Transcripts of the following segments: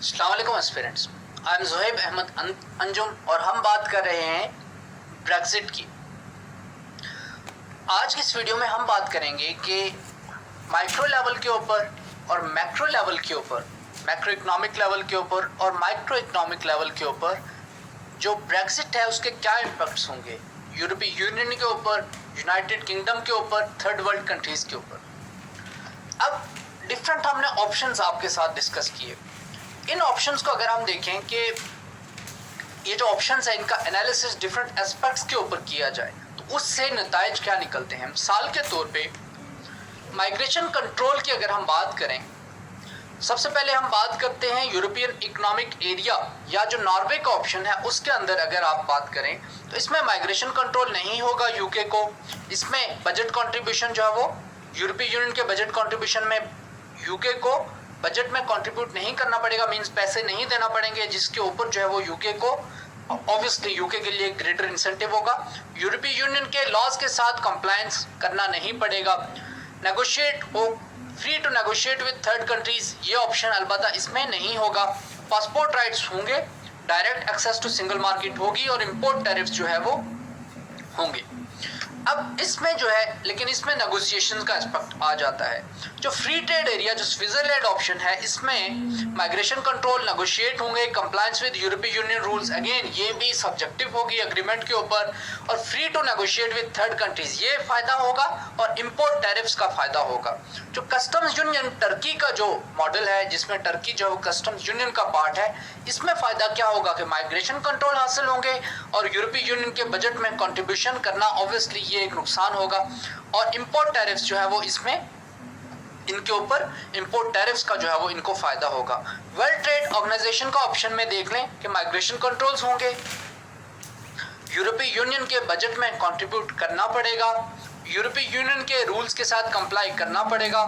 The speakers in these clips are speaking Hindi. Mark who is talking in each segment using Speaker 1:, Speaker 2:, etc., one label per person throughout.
Speaker 1: अस्सलाम वालेकुम aspirants, I am Zuhaib Ahmed Anjum और हम बात कर रहे हैं ब्रेक्सिट की। आज की इस वीडियो में हम बात करेंगे कि माइक्रो लेवल के ऊपर और मैक्रो लेवल के ऊपर, मैक्रो इकोनॉमिक लेवल के ऊपर और माइक्रो इकोनॉमिक लेवल के ऊपर जो ब्रेक्सिट है उसके क्या इम्पैक्ट्स होंगे यूरोपीय यूनियन के ऊपर, यूनाइटेड किंगडम के ऊपर, थर्ड वर्ल्ड कंट्रीज़ के ऊपर। अब डिफरेंट हमने ऑप्शंस आपके साथ डिस्कस किए। इन ऑप्शंस को अगर हम देखें कि ये जो ऑप्शंस है इनका एनालिसिस डिफरेंट एस्पेक्ट्स के ऊपर किया जाए तो उससे नताइज क्या निकलते हैं। मिसाल के तौर पे माइग्रेशन कंट्रोल की अगर हम बात करें, सबसे पहले हम बात करते हैं यूरोपियन इकोनॉमिक एरिया या जो नॉर्वे का ऑप्शन है उसके अंदर अगर आप बात करें तो इसमें माइग्रेशन कंट्रोल नहीं होगा यूके को। इसमें बजट कंट्रीब्यूशन जो है वो यूरोपीय यूनियन के बजट कंट्रीब्यूशन में यूके को बजट में कंट्रीब्यूट नहीं करना पड़ेगा, मींस पैसे नहीं देना पड़ेंगे, जिसके ऊपर जो है वो यूके को ऑब्वियसली यूके के लिए ग्रेटर इंसेंटिव होगा। यूरोपीय यूनियन के लॉज के साथ कंप्लायंस करना नहीं पड़ेगा। नेगोशिएट हो, free to negotiate with third countries, ये ऑप्शन अलबत्ता इसमें नहीं होगा। पासपोर्ट राइट्स होंगे, direct access to single market होगी और इम्पोर्ट टैरिफ्स जो है वो होंगे। अब इसमें जो है, लेकिन इसमें नेगोशिएशन का एस्पेक्ट आ जाता है। जो फ्री ट्रेड एरिया जो स्विट्जरलैंड ऑप्शन है इसमें माइग्रेशन कंट्रोल नेगोशिएट होंगे, कंप्लायंस विद यूरोपीय यूनियन रूल्स, अगेन ये भी सब्जेक्टिव होगी एग्रीमेंट के ऊपर, और free to negotiate with third countries, ये फायदा होगा और इम्पोर्ट टैरिफ्स का फायदा होगा। जो कस्टम्स यूनियन टर्की का जो मॉडल है जिसमें टर्की जो कस्टम्स यूनियन का पार्ट है, इसमें फायदा क्या होगा कि माइग्रेशन कंट्रोल हासिल होंगे और यूरोपीय यूनियन के बजट में कंट्रीब्यूशन करना ऑब्वियसली ये एक नुकसान होगा, और इम्पोर्ट टैरिफ्स जो है वो इसमें इनके ऊपर इम्पोर्ट टैरिफ्स का जो है वो इनको फायदा होगा। वर्ल्ड ट्रेड ऑर्गेनाइजेशन का ऑप्शन में देख लें कि माइग्रेशन कंट्रोल्स होंगे, यूरोपीय यूनियन के बजट में कंट्रीब्यूट करना पड़ेगा, यूरोपीय यूनियन के रूल्स के साथ कंप्लाई करना पड़ेगा,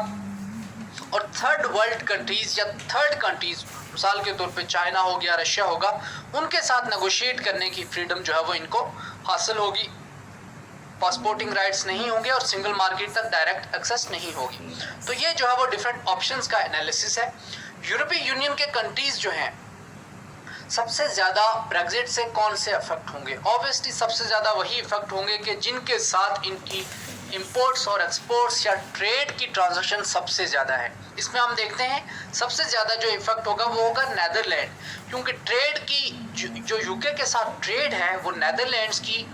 Speaker 1: और थर्ड वर्ल्ड कंट्रीज या थर्ड कंट्रीज मिसाल के तौर पे चाइना हो गया, रशिया होगा, उनके साथ नेगोशिएट करने की फ्रीडम जो है वो इनको हासिल होगी। पासपोर्टिंग राइट्स नहीं होंगे और सिंगल मार्केट तक डायरेक्ट एक्सेस नहीं होगी। तो ये जो है वो डिफरेंट ऑप्शंस का एनालिसिस है। यूरोपीय यूनियन के कंट्रीज जो हैं सबसे ज़्यादा ब्रेक्सिट से कौन से अफेक्ट होंगे? ऑब्वियसली सबसे ज़्यादा वही इफेक्ट होंगे कि जिनके साथ इनकी इंपोर्ट्स और एक्सपोर्ट्स या ट्रेड की ट्रांजैक्शन सबसे ज़्यादा है। इसमें हम देखते हैं सबसे ज़्यादा जो इफेक्ट होगा वो होगा नेदरलैंड, क्योंकि ट्रेड की जो यूके के साथ ट्रेड है वो नेदरलैंड्स की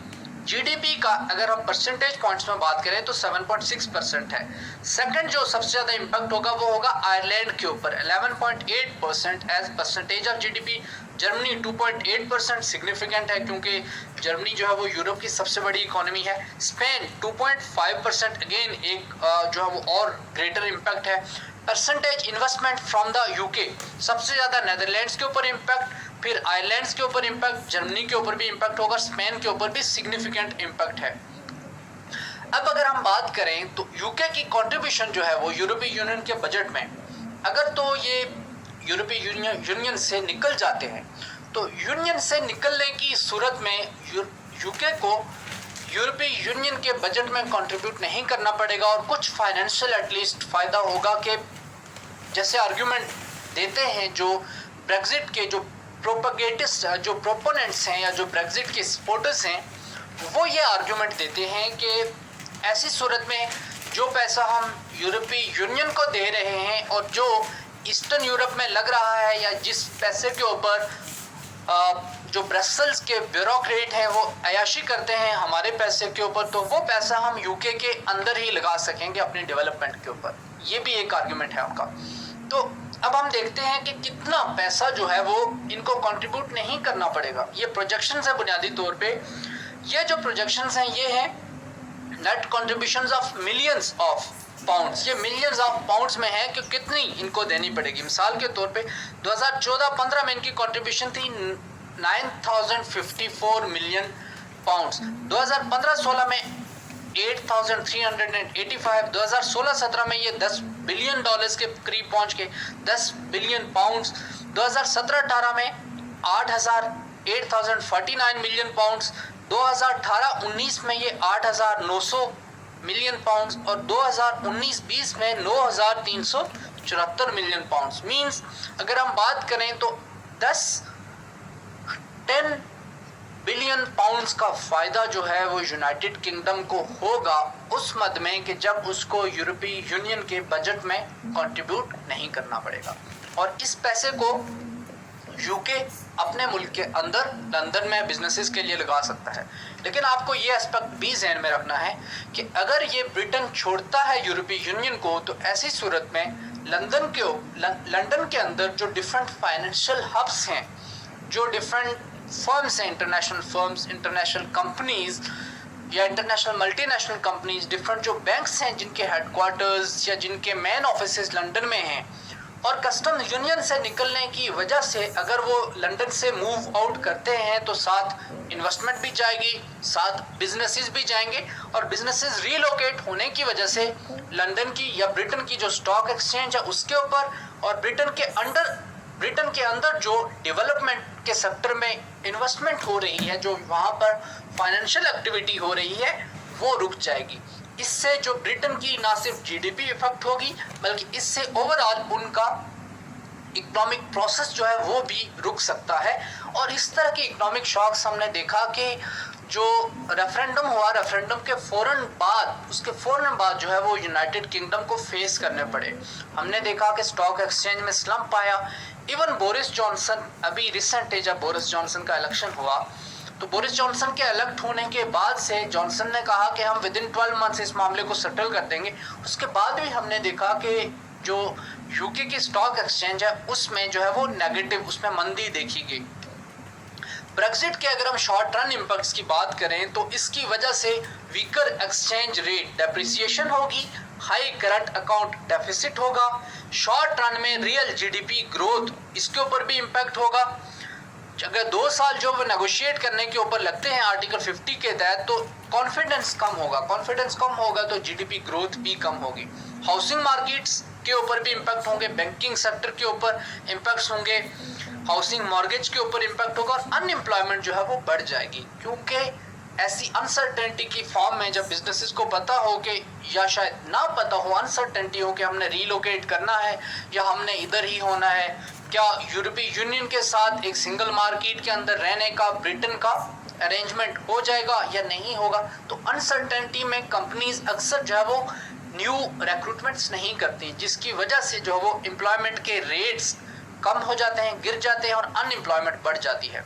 Speaker 1: जीडीपी का अगर हम परसेंटेज पॉइंट्स में बात करें तो 7.6% है। सेकंड जो सबसे ज़्यादा इम्पैक्ट होगा वो होगा आयरलैंड के ऊपर 11.8% as percentage of GDP. Germany 2.8% significant है क्योंकि जर्मनी जो है वो यूरोप की सबसे बड़ी इकोनॉमी है। स्पेन 2.5% अगेन एक जो है वो और ग्रेटर इम्पैक्ट है। Percentage investment from the UK सबसे ज़्यादा नेदरलैंड्स के ऊपर इम्पैक्ट, फिर आयरलैंड्स के ऊपर इम्पैक्ट, जर्मनी के ऊपर भी इम्पैक्ट होगा, स्पेन के ऊपर भी सिग्निफिकेंट इम्पैक्ट है। अब अगर हम बात करें तो यूके की कंट्रीब्यूशन जो है वो यूरोपीय यूनियन के बजट में, अगर तो ये यूरोपीय यूनियन से निकल जाते हैं तो यूनियन से निकलने की सूरत में यूके को यूरोपीय यूनियन के बजट में कंट्रीब्यूट नहीं करना पड़ेगा और कुछ फाइनेंशियल एटलीस्ट फ़ायदा होगा कि जैसे आर्ग्यूमेंट देते हैं जो ब्रेक्सिट के जो प्रोपेगेटिस्ट जो प्रोपोनेंट्स हैं या जो ब्रेक्सिट के सपोर्टर्स हैं, वो ये आर्ग्यूमेंट देते हैं कि ऐसी सूरत में जो पैसा हम यूरोपीय यूनियन को दे रहे हैं और जो ईस्टर्न यूरोप में लग रहा है या जिस पैसे के ऊपर जो ब्रसल्स के ब्यूरोक्रेट हैं वो अयाशी करते हैं हमारे पैसे के ऊपर, तो वो पैसा हम यूके के अंदर ही लगा सकेंगे अपनी डेवलपमेंट के ऊपर। ये भी एक आर्ग्यूमेंट है उनका। तो अब हम देखते हैं कि कितना पैसा जो है वो इनको कंट्रीब्यूट नहीं करना पड़ेगा। ये प्रोजेक्शंस है बुनियादी तौर पे। ये जो प्रोजेक्शंस हैं ये हैं net contributions of millions of pounds. ये मिलियंस ऑफ पाउंड्स में है कि कितनी इनको देनी पड़ेगी। मिसाल के तौर पे 2014-15 में इनकी कंट्रीब्यूशन थी 9054 मिलियन पाउंड्स, 2015-16 में 8385, 2016-17 में ये 10 बिलियन डॉलर्स के करीब पहुंच के 10 बिलियन पाउंड्स, 2017-18 में 8049 मिलियन पाउंड्स, 2018-19 में ये 8900 मिलियन पाउंड्स और 2019-20 में 9300 74 मिलियन पाउंड्स। मींस अगर हम बात करें तो 10 बिलियन पाउंड्स का फायदा जो है वो यूनाइटेड किंगडम को होगा उस मद में कि जब उसको यूरोपीय यूनियन के बजट में कंट्रीब्यूट नहीं करना पड़ेगा, और इस पैसे को यूके अपने मुल्क के अंदर लंदन में बिजनेसेस के लिए लगा सकता है। लेकिन आपको ये एस्पेक्ट भी ज़हन में रखना है कि अगर ये ब्रिटेन छोड़ता है यूरोपीय यूनियन को, तो ऐसी सूरत में लंदन के अंदर जो डिफरेंट फाइनेंशियल हब्स हैं, जो डिफरेंट फर्म्स हैं, इंटरनेशनल फर्म्स, इंटरनेशनल कंपनीज या इंटरनेशनल मल्टीनेशनल कंपनीज, डिफरेंट जो बैंक्स हैं जिनके हेडक्वार्टर्स या जिनके मेन ऑफिसेस लंदन में हैं, और कस्टम यूनियन से निकलने की वजह से अगर वो लंदन से मूव आउट करते हैं तो साथ इन्वेस्टमेंट भी जाएगी, साथ बिजनेसेस भी जाएंगे, और बिजनेसेस रीलोकेट होने की वजह से लंदन की या ब्रिटेन की जो स्टॉक एक्सचेंज है उसके ऊपर, और ब्रिटेन के अंदर जो डेवलपमेंट के सेक्टर में इन्वेस्टमेंट हो रही है, जो वहाँ पर फाइनेंशियल एक्टिविटी हो रही है, वो रुक जाएगी। इससे जो ब्रिटेन की ना सिर्फ जीडीपी इफेक्ट होगी बल्कि इससे ओवरऑल उनका इकोनॉमिक प्रोसेस जो है वो भी रुक सकता है। और इस तरह के इकोनॉमिक शॉक्स हमने देखा कि जो रेफरेंडम हुआ, रेफरेंडम के उसके फौरन बाद जो है वो यूनाइटेड किंगडम को फेस करने पड़े। हमने देखा कि स्टॉक एक्सचेंज में स्लम्प आया। इवन बोरिस जॉनसन, अभी रिसेंट है जब बोरिस जॉनसन का इलेक्शन हुआ, तो बोरिस जॉनसन के इलेक्ट होने के बाद से जॉनसन ने कहा कि हम विद इन 12 मंथ्स इस मामले को सेटल कर देंगे। उसके बाद भी हमने देखा कि जो यूके की स्टॉक एक्सचेंज है उसमें जो है वो नेगेटिव, उसमें मंदी देखी गई। ब्रेक्जिट के अगर हम शॉर्ट रन इम्पैक्ट्स की बात करें तो इसकी वजह से वीकर एक्सचेंज रेट डेप्रिसिएशन होगी, हाई करंट अकाउंट डेफिसिट होगा, शॉर्ट रन में रियल जीडीपी ग्रोथ इसके ऊपर भी इम्पैक्ट होगा। अगर 2 साल जो वो नेगोशिएट करने के ऊपर लगते हैं आर्टिकल 50 के तहत, तो कॉन्फिडेंस कम होगा तो जीडीपी ग्रोथ भी कम होगी। हाउसिंग मार्केट्स के ऊपर भी इम्पैक्ट होंगे, बैंकिंग सेक्टर के ऊपर इम्पैक्ट्स होंगे, हाउसिंग मॉर्गेज के ऊपर इम्पैक्ट होगा, और अनएम्प्लॉयमेंट जो है वो बढ़ जाएगी। क्योंकि ऐसी अनसर्टेनिटी की फॉर्म में जब बिजनेसेस को पता हो कि, या शायद ना पता हो, अनसर्टेनिटी हो कि हमने रीलोकेट करना है या हमने इधर ही होना है, क्या यूरोपीय यूनियन के साथ एक सिंगल मार्केट के अंदर रहने का ब्रिटेन का अरेंजमेंट हो जाएगा या नहीं होगा, तो अनसर्टेनिटी में कंपनीज अक्सर जो है वो न्यू रिक्रूटमेंट्स नहीं करती, जिसकी वजह से जो है वो एम्प्लॉयमेंट के रेट्स कम हो जाते हैं, गिर जाते हैं, और अनएम्प्लॉयमेंट बढ़ जाती है।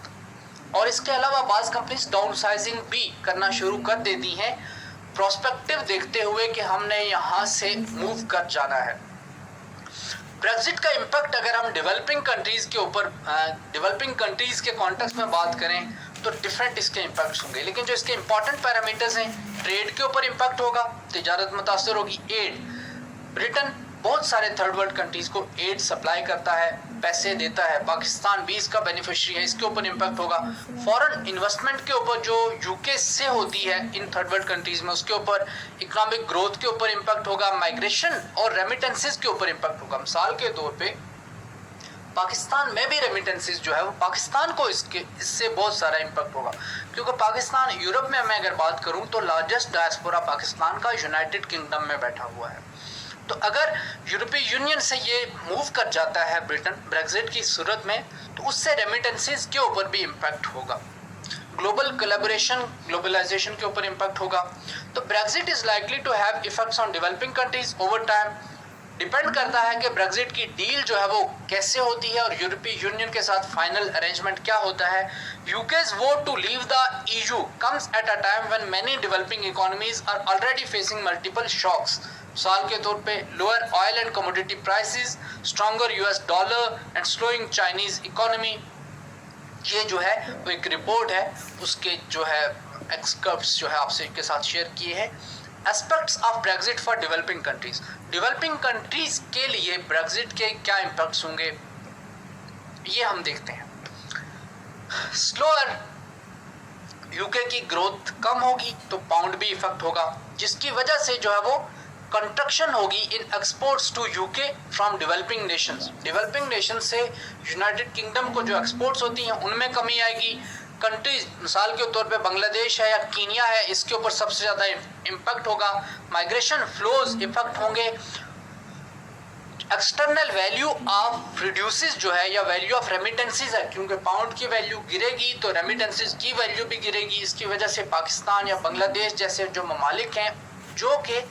Speaker 1: और इसके अलावा बाज़ कंपनीज डाउनसाइजिंग भी करना शुरू कर देती हैं, प्रोस्पेक्टिव देखते हुए कि हमने यहाँ से मूव कर जाना है। ब्रेक्जिट का इम्पैक्ट अगर हम डेवलपिंग कंट्रीज़ के ऊपर, डेवलपिंग कंट्रीज़ के कॉन्टेक्स्ट में बात करें तो डिफरेंट इसके इम्पैक्ट्स होंगे, लेकिन जो इसके इंपॉर्टेंट पैरामीटर्स हैं, ट्रेड के ऊपर इम्पैक्ट होगा, तिजारत मुतासर होगी, एड, ब्रिटेन बहुत सारे थर्ड वर्ल्ड कंट्रीज़ को एड सप्लाई करता है, पैसे देता है, पाकिस्तान भी इसका बेनिफिशियरी है, इसके ऊपर इम्पैक्ट होगा। फॉरेन इन्वेस्टमेंट के ऊपर जो यूके से होती है इन थर्ड वर्ल्ड कंट्रीज़ में, उसके ऊपर इकोनॉमिक ग्रोथ के ऊपर इम्पैक्ट होगा, माइग्रेशन और रेमिटेंसेस के ऊपर इम्पैक्ट होगा। मिसाल के तौर पे पाकिस्तान में भी रेमिटेंसेस जो है वो पाकिस्तान को इससे बहुत सारा इम्पैक्ट होगा, क्योंकि पाकिस्तान, यूरोप में मैं अगर बात करूं तो लार्जेस्ट डायस्पोरा पाकिस्तान का यूनाइटेड किंगडम में बैठा हुआ है। तो अगर यूरोपीय यूनियन से ये मूव कर जाता है ब्रिटेन ब्रेक्जिट की सूरत में, तो उससे रेमिटेंसेस के ऊपर भी इम्पैक्ट होगा, ग्लोबल कोलैबोरेशन, ग्लोबलाइजेशन के ऊपर इम्पैक्ट होगा। तो Brexit is likely to have effects on developing countries over time. Depend करता है कि ब्रेक्जिट की डील जो है वो कैसे होती है और यूरोपीय यूनियन के साथ फाइनल अरेंजमेंट क्या होता है। UK's vote to leave the EU comes at a time when many developing economies are already facing multiple shocks. मिसाल के तौर पे lower oil and commodity prices, stronger US dollar and slowing Chinese economy. ये जो है वो एक रिपोर्ट है, उसके जो है एक्सपर्ट्स जो है आपसे के साथ शेयर किए हैं। Aspects of Brexit for developing countries, developing countries के लिए ब्रेक्जिट के क्या इम्पैक्ट्स होंगे ये हम देखते हैं। स्लोअर यूके की ग्रोथ कम होगी तो पाउंड भी इफेक्ट होगा, जिसकी वजह से जो है वो कंट्रक्शन होगी in exports to UK from developing nations. Developing nation से यूनाइटेड किंगडम को जो एक्सपोर्ट्स होती हैं उनमें कमी आएगी। कंट्रीज मिसाल के तौर पे बांग्लादेश है या कीनिया है, इसके ऊपर सबसे ज़्यादा इम्पैक्ट होगा। माइग्रेशन फ्लोज इफेक्ट होंगे। एक्सटर्नल वैल्यू ऑफ रिड्यूसेस जो है या वैल्यू ऑफ रेमिटेंसेस है, क्योंकि पाउंड की वैल्यू गिरेगी तो रेमिटेंसेस की वैल्यू भी गिरेगी। इसकी वजह से पाकिस्तान या बांग्लादेश जैसे जो ममालिक हैं जो कि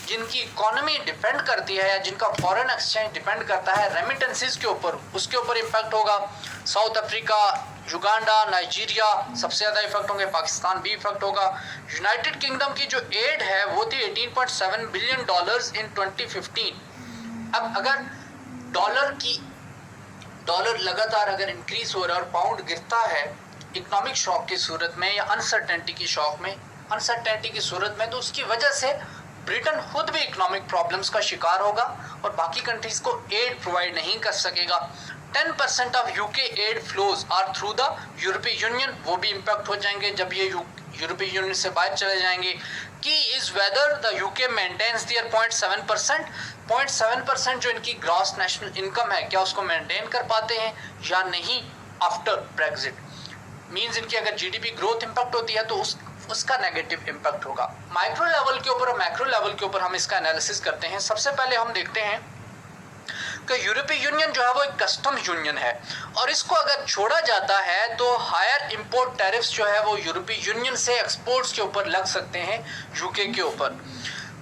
Speaker 1: जिनकी इकोनॉमी डिपेंड करती है या जिनका फॉरेन एक्सचेंज डिपेंड करता है रेमिटेंसेस के ऊपर, उसके ऊपर इम्पैक्ट होगा। साउथ अफ्रीका, युगांडा, नाइजीरिया सबसे ज़्यादा इफेक्ट होंगे, पाकिस्तान भी इफेक्ट होगा। यूनाइटेड किंगडम की जो एड है वो थी $18.7 बिलियन इन 2015। अब अगर डॉलर लगातार अगर इंक्रीज हो रहा है और पाउंड गिरता है इकोनॉमिक शॉक की सूरत में या अनसर्टेनिटी की सूरत में, तो उसकी वजह से ब्रिटेन खुद भी इकोनॉमिक प्रॉब्लम्स का शिकार होगा और बाकी कंट्रीज को एड प्रोवाइड नहीं कर सकेगा। 10% of UK aid flows are through the यूरोपीय यूनियन, वो भी इम्पैक्ट हो जाएंगे जब ये यूरोपीय यूनियन से बाहर चले जाएंगे। Key is whether the UK maintains their 0.7% जो इनकी ग्रॉस नेशनल इनकम है, क्या उसको मेंटेन कर पाते हैं या नहीं आफ्टर ब्रेग्जिट। मींस इनकी अगर जीडीपी ग्रोथ इंपैक्ट होती है तो उसका नेगेटिव इंपैक्ट होगा। माइक्रो लेवल के ऊपर और मैक्रो लेवल के ऊपर हम इसका एनालिसिस करते हैं। सबसे पहले हम देखते हैं कि यूरोपीय यूनियन जो है वो एक कस्टम यूनियन है और इसको अगर छोड़ा जाता है तो हायर इंपोर्ट टैरिफ्स जो है वो यूरोपीय यूनियन से एक्सपोर्ट्स के ऊपर लग सकते हैं यूके के ऊपर।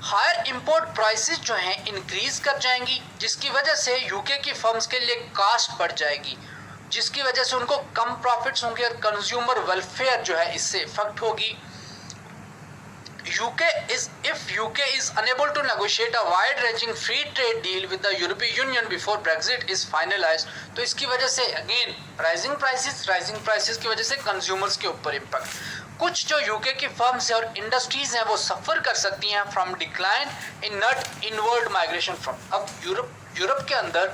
Speaker 1: हायर इंपोर्ट प्राइसेस जो हैं इंक्रीज कर जाएंगी जिसकी वजह से यूके की फर्म्स के लिए कास्ट बढ़ जाएगी, जिसकी वजह से उनको कम प्रॉफिट्स होंगे और कंज्यूमर वेलफेयर जो है इससे इफेक्ट होगी। If UK is unable to negotiate a wide-ranging free trade deal with the European Union before Brexit is finalized, तो इसकी वजह से अगेन राइजिंग प्राइसेस की वजह से कंज्यूमर्स के ऊपर इम्पैक्ट। कुछ जो यूके की फर्म्स है और इंडस्ट्रीज हैं वो सफ़र कर सकती हैं from decline in net inward migration from. अब यूरोप के अंदर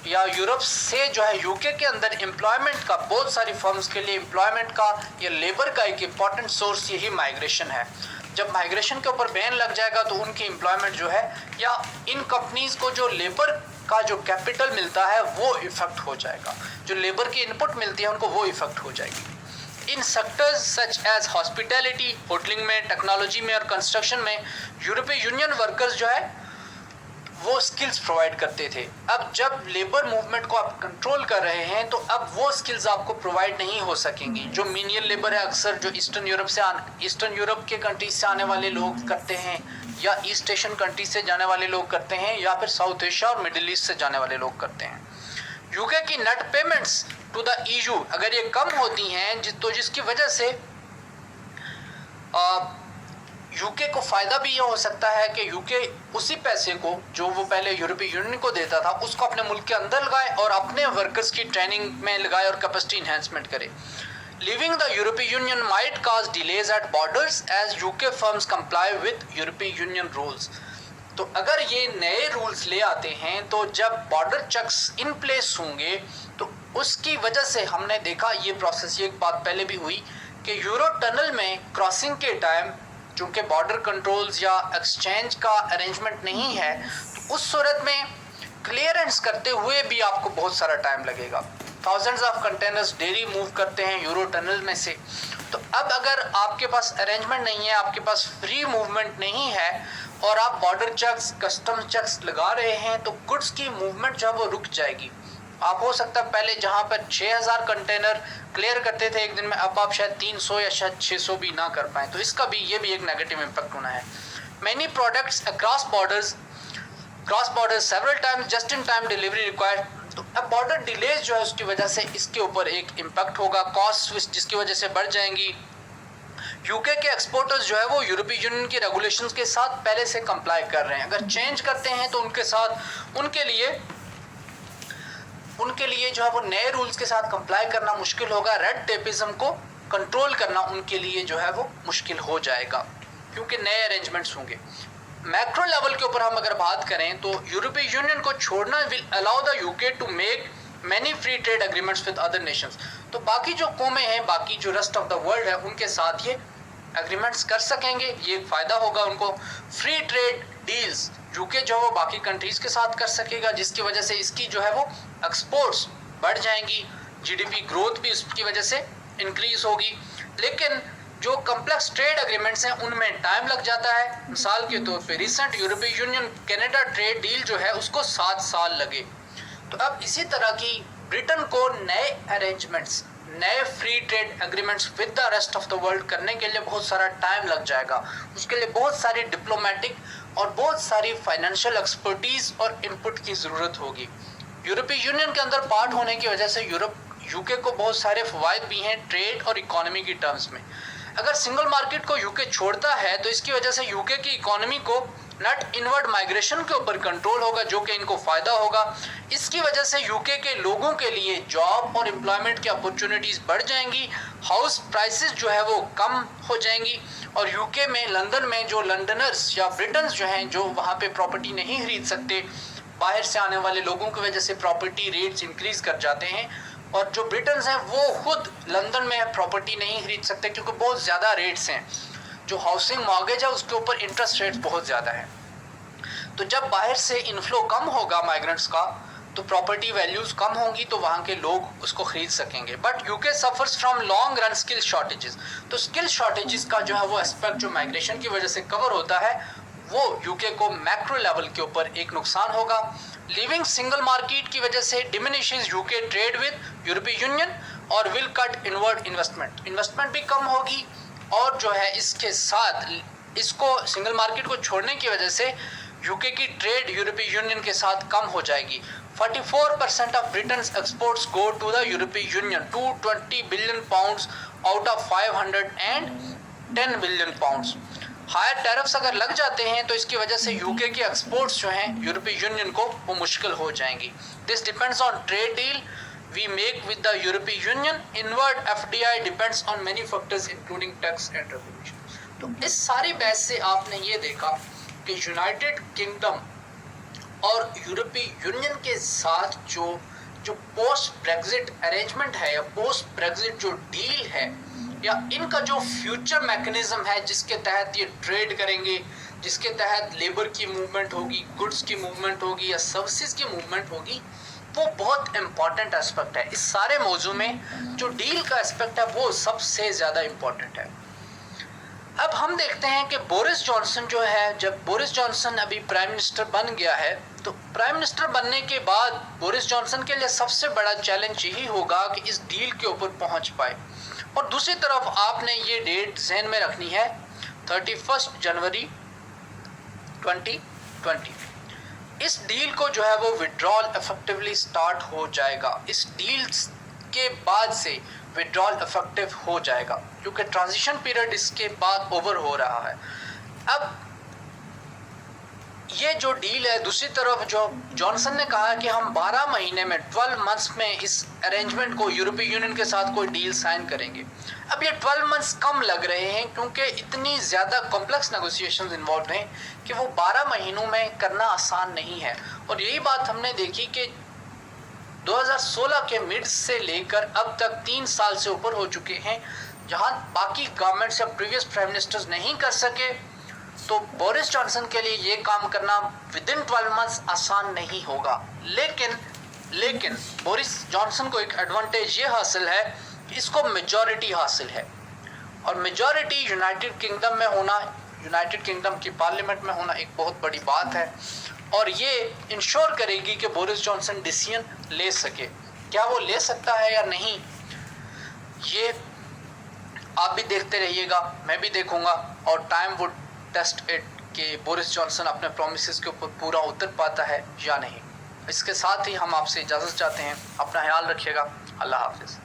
Speaker 1: या यूरोप से जो है यूके के अंदर एम्प्लॉयमेंट का, बहुत सारी फर्म्स के लिए एम्प्लॉयमेंट का या लेबर का एक इम्पॉर्टेंट सोर्स यही माइग्रेशन है। जब माइग्रेशन के ऊपर बैन लग जाएगा तो उनकी एम्प्लॉयमेंट जो है या इन कंपनीज को जो लेबर का जो कैपिटल मिलता है वो इफेक्ट हो जाएगा, जो लेबर की इनपुट मिलती है उनको वो इफेक्ट हो जाएगी। In sectors such as hospitality, hoteling में, टेक्नोलॉजी में और कंस्ट्रक्शन में यूरोपीय यूनियन वर्कर्स जो है वो स्किल्स प्रोवाइड करते थे। अब जब लेबर मूवमेंट को आप कंट्रोल कर रहे हैं तो अब वो स्किल्स आपको प्रोवाइड नहीं हो सकेंगी। जो मीनियल लेबर है अक्सर जो ईस्टर्न यूरोप के कंट्रीज से आने वाले लोग करते हैं या ईस्ट एशियन कंट्रीज से जाने वाले लोग करते हैं या फिर साउथ एशिया और मिडिल ईस्ट से जाने वाले लोग करते हैं। यूके की net payments to the EU अगर ये कम होती हैं तो जिसकी वजह से यूके को फ़ायदा भी ये हो सकता है कि यूके उसी पैसे को जो वो पहले यूरोपीय यूनियन को देता था उसको अपने मुल्क के अंदर लगाए और अपने वर्कर्स की ट्रेनिंग में लगाए और कैपेसिटी इन्हेंसमेंट करे। लीविंग द यूरोपीय Union might cause delays at borders as UK firms comply with यूरोपीय यूनियन रूल्स। तो अगर ये नए रूल्स ले आते हैं तो जब बॉर्डर चेक्स इन प्लेस होंगे तो उसकी वजह से हमने देखा ये प्रोसेस, ये एक बात पहले भी हुई कि यूरो टनल में क्रॉसिंग के टाइम चूँकि बॉर्डर कंट्रोल्स या एक्सचेंज का अरेंजमेंट नहीं है तो उस सूरत में क्लियरेंस करते हुए भी आपको बहुत सारा टाइम लगेगा। Thousands of containers daily move करते हैं यूरो टनल में से। तो अब अगर आपके पास अरेंजमेंट नहीं है, आपके पास फ्री मूवमेंट नहीं है और आप बॉर्डर चेक्स, कस्टम चेक्स लगा रहे हैं तो गुड्स की मूवमेंट जो है वो रुक जाएगी। आप हो सकता है पहले जहाँ पर 6000 कंटेनर क्लियर करते थे एक दिन में, अब आप शायद 300 या शायद 600 भी ना कर पाएँ, तो इसका भी ये भी एक नेगेटिव इम्पैक्ट होना है। Many products cross border several times just in time delivery required. तो अब बॉर्डर डिलेज जो है उसकी वजह से इसके ऊपर एक इम्पैक्ट होगा, कॉस्ट जिसकी वजह से बढ़ जाएंगी। यूके के एक्सपोर्टर्स जो है वो यूरोपीय यूनियन की रेगुलेशंस के साथ पहले से कंप्लाई कर रहे हैं, अगर चेंज करते हैं तो उनके साथ उनके लिए जो है वो नए रूल्स के साथ कंप्लाई करना मुश्किल होगा। रेड टेपिज्म को कंट्रोल करना उनके लिए जो है वो मुश्किल हो जाएगा क्योंकि नए अरेंजमेंट्स होंगे। मैक्रो लेवल के ऊपर हम अगर बात करें तो यूरोपीय यूनियन को छोड़ना will allow the UK to make many free trade agreements with other nations. तो बाकी जो कौमें हैं, बाकी जो रेस्ट ऑफ द वर्ल्ड है उनके साथ ये एग्रीमेंट्स कर सकेंगे, ये एक फ़ायदा होगा उनको। फ्री ट्रेड डील्स यूके जो है वो बाकी कंट्रीज़ के साथ कर सकेगा जिसकी वजह से इसकी जो है वो एक्सपोर्ट्स बढ़ जाएंगी, जीडीपी ग्रोथ भी इसकी वजह से इंक्रीज होगी। लेकिन जो कॉम्प्लेक्स ट्रेड एग्रीमेंट्स हैं उनमें टाइम लग जाता है। मिसाल के तौर पे रिसेंट यूरोपीय यूनियन कनाडा ट्रेड डील जो है उसको 7 साल लगे। तो अब इसी तरह की ब्रिटेन को नए अरेंजमेंट्स, नए free trade agreements with the rest of the world करने के लिए बहुत सारा टाइम लग जाएगा। उसके लिए बहुत सारी डिप्लोमेटिक और बहुत सारी फाइनेंशियल एक्सपर्टीज और इनपुट की ज़रूरत होगी। यूरोपीय यूनियन के अंदर पार्ट होने की वजह से यूके को बहुत सारे फ़वाइद भी हैं ट्रेड और इकोनॉमी की टर्म्स में। अगर सिंगल मार्केट को यूके छोड़ता है तो इसकी वजह से यूके की इकोनॉमी को नेट इनवर्ड माइग्रेशन के ऊपर कंट्रोल होगा, जो कि इनको फ़ायदा होगा। इसकी वजह से यूके के लोगों के लिए जॉब और एम्प्लॉयमेंट की अपॉर्चुनिटीज़ बढ़ जाएंगी, हाउस प्राइसेस जो है वो कम हो जाएंगी, और यूके में लंदन में जो लंडनर्स या ब्रिटन्स जो हैं जो वहाँ पे प्रॉपर्टी नहीं खरीद सकते, बाहर से आने वाले लोगों की वजह से प्रॉपर्टी रेट्स इंक्रीज़ कर जाते हैं, और जो ब्रिटन्स हैं वो खुद लंदन में प्रॉपर्टी नहीं खरीद सकते क्योंकि बहुत ज़्यादा रेट्स हैं। जो हाउसिंग मॉर्गेज है उसके ऊपर इंटरेस्ट रेट्स बहुत ज़्यादा है। तो जब बाहर से इनफ्लो कम होगा माइग्रेंट्स का तो प्रॉपर्टी वैल्यूज़ कम होंगी, तो वहाँ के लोग उसको खरीद सकेंगे। But UK suffers from long run skill shortages. तो स्किल शॉर्टेजेस का जो है वो एस्पेक्ट जो माइग्रेशन की वजह से कवर होता है वो यूके को मैक्रो लेवल के ऊपर एक नुकसान होगा। लिविंग सिंगल मार्केट की वजह से डिमिनिशेस यूके ट्रेड विद यूरोपीय यूनियन और विल कट इनवर्ड इन्वेस्टमेंट भी कम होगी, और जो है इसके साथ इसको सिंगल मार्केट को छोड़ने की वजह से यूके की ट्रेड यूरोपीय यूनियन के साथ कम हो जाएगी। 44% of Britain's exports go to the यूरोपीय Union, 220 billion pounds out of 510 billion pounds. Higher tariffs अगर लग जाते हैं तो इसकी वजह से यूके के एक्सपोर्ट्स जो हैं यूरोपीय यूनियन को वो मुश्किल हो जाएंगी। This depends on trade deal we make with the यूरोपीय Union. Inward FDI depends on many factors including tax and regulation. तो इस सारी बहस से आपने ये देखा कि यूनाइटेड किंगडम और यूरोपीय यूनियन के साथ जो पोस्ट ब्रेग्जिट अरेंजमेंट है या पोस्ट ब्रेग्जिट जो डील है या इनका जो फ्यूचर मैकेनिज्म है जिसके तहत ये ट्रेड करेंगे, जिसके तहत लेबर की मूवमेंट होगी, गुड्स की मूवमेंट होगी या सर्विसेज की मूवमेंट होगी, वो बहुत इम्पॉर्टेंट एस्पेक्ट है। इस सारे मौजू में जो डील का एस्पेक्ट है वो सबसे ज़्यादा इम्पॉर्टेंट है। अब हम देखते हैं कि बोरिस जॉनसन जो है, जब बोरिस जॉनसन अभी प्राइम मिनिस्टर बन गया है तो प्राइम मिनिस्टर बनने के बाद बोरिस जॉनसन के लिए सबसे बड़ा चैलेंज यही होगा कि इस डील के ऊपर पहुंच पाए। और दूसरी तरफ आपने ये डेट जहन में रखनी है 31 जनवरी 2020। इस डील को जो है वो विड्रॉल इफेक्टिवली स्टार्ट हो जाएगा। इस डील के बाद से विड्रॉल इफेक्टिव हो जाएगा क्योंकि ट्रांजिशन पीरियड इसके बाद ओवर हो रहा है। अब ये जो डील है, दूसरी तरफ जो जॉनसन ने कहा कि हम 12 महीने में 12 मंथ्स में इस अरेंजमेंट को यूरोपीय यूनियन के साथ कोई डील साइन करेंगे। अब ये 12 मंथ्स कम लग रहे हैं क्योंकि इतनी ज़्यादा कॉम्प्लेक्स नेगोशिएशंस इन्वॉल्व हैं कि वो 12 महीनों में करना आसान नहीं है। और यही बात हमने देखी कि 2016 के मिड से लेकर अब तक 3 साल से ऊपर हो चुके हैं जहां बाकी गवर्नमेंट्स या प्रीवियस प्राइम मिनिस्टर्स नहीं कर सके, तो बोरिस जॉनसन के लिए ये काम करना विद इन 12 मंथ्स आसान नहीं होगा। लेकिन बोरिस जॉनसन को एक एडवांटेज ये हासिल है कि इसको मेजॉरिटी हासिल है, और मेजॉरिटी यूनाइटेड किंगडम में होना, यूनाइटेड किंगडम की पार्लियामेंट में होना एक बहुत बड़ी बात है, और ये इंश्योर करेगी कि बोरिस जॉनसन डिसीजन ले सके। क्या वो ले सकता है या नहीं, ये आप भी देखते रहिएगा, मैं भी देखूंगा, और टाइम वुड टेस्ट इट कि बोरिस जॉनसन अपने प्रॉमिसेस के ऊपर पूरा उतर पाता है या नहीं। इसके साथ ही हम आपसे इजाज़त चाहते हैं। अपना ख्याल रखिएगा। अल्लाह हाफिज़।